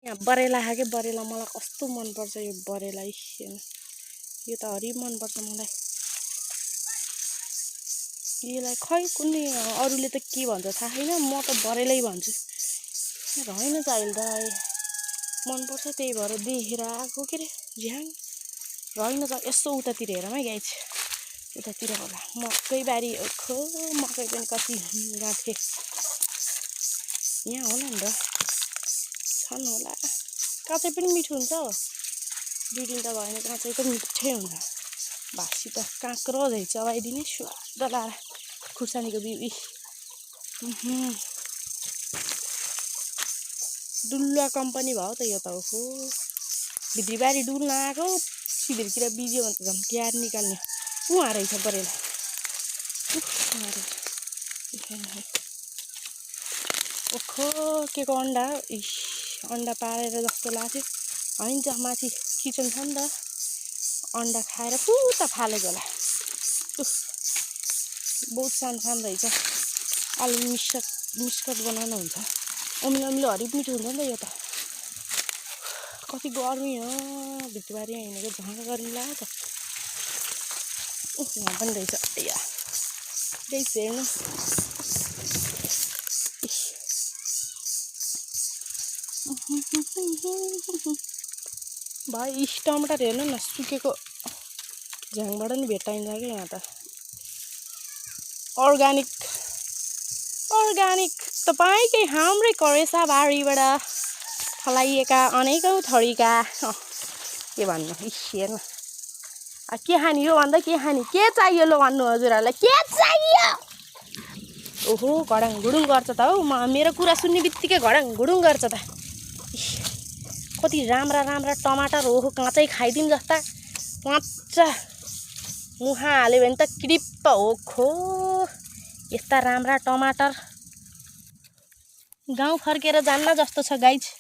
यहाँ बरेला खाके बरेला मलाई कस्तो मन पर्छ यो बरेला यो त हरि मन पर्छ मलाई यसलाई खै कुनै अरूले त के भन्छ थाहा छैन म त बरेलै भन्छु रहेन चाहिँ त मन पर्छ त्यही भएर देखेर आएको के रे झ्याङ रहेन त यसो उतातिर हेरौँ है गाइज उतातिर होला मकै बारी खो मकै पनि कति गाँठे यहाँ होला नि त छन् होला काँचै पनि मिठो हुन्छ दुई दिन त भएन काँचै त मिठै हुन्छ भासी त काँक्रो झै चबाइदिने स्वाद लाएर खुर्सानीको बिउ डुल्वा कम्पनी भयो त यो त हो भित्रीबारी डुल्न आएको शिविरतिर बिज्यो भने त झन् क्यार निकाल्ने उहाँ रहेछ बरेला ओखो के को अन्डा अन्डा पारेर जस्तो लाग्थ्यो होइन त माथि किचन छ नि त अन्डा खाएर पुता फालेको होला बहुत सानो सानो रहेछ आलु मिस्कट बनाउनु हुन्छ अमिलो हरिक मिठो हुन्छ नि त यो त कति गर्मी हो भित्रबारी हिँडेको झन् गर्मी लाग्यो त यहाँ पनि रहेछ या रहेछ हेर्नु भाइ टमाटर हेर्नु न सुकेको झ्याङबाट नि भेटाइन्छ क्या यहाँ त अर्ग्यानिक तपाईँकै हाम्रै करेसा बारीबाट फलाइएका अनेकौं थरीका के भन्नु हेर्नु के खाने हो भन्दा के खाने के चाहियो लो भन्नु हजुरहरूलाई के चाहियो ओहो घडाङ घुडुङ गर्छ त हौ मेरो कुरा सुन्ने बित्तिकै घडाङ घुडुङ गर्छ त कति राम्रा टमाटर हो काँचै खाइदिउँ जस्ता काँचा मुहा हाल्यो भने त क्रिप्प हो खो यस्ता राम्रा टमाटर गाउँ फर्केर जान्न जस्तो छ गाइज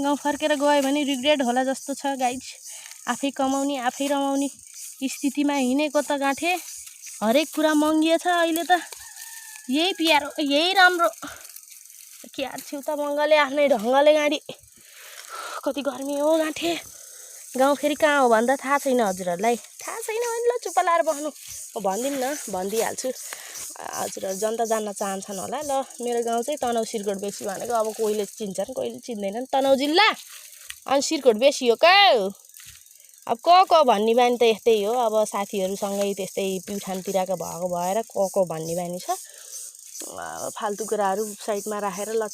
गाउँ फर्केर गयो भने रिग्रेट होला जस्तो छ गाइज आफै कमाउने आफै रमाउने स्थितिमा हिँडेको त गाँठे हरेक कुरा महँगी छ अहिले त यही प्यारो यही राम्रो क्यार छु त मङ्गले आफ्नै ढङ्गले गाडी कति गर्मी हो गाँठे गाउँ फेरि कहाँ हो भन्दा थाहा छैन हजुरहरूलाई थाहा छैन भने ल चुप्प लाएर बस्नु भनिदिउँ न भनिदिइहाल्छु हजुरहरू जनता जान्न चाहन्छन् होला ल मेरो गाउँ चाहिँ तनहुँ सिरकोट बेसी भनेको अब कोहीले चिन्छन् कोहीले चिन्दैनन् तनहुँ जिल्ला अनि सिरकोट बेसी हो क्या अब को भन्ने बानी त यस्तै हो अब साथीहरूसँगै त्यस्तै प्युठानतिरको भएको भएर को भन्ने बानी छ फाल्तु कुराहरू साइडमा राखेर ल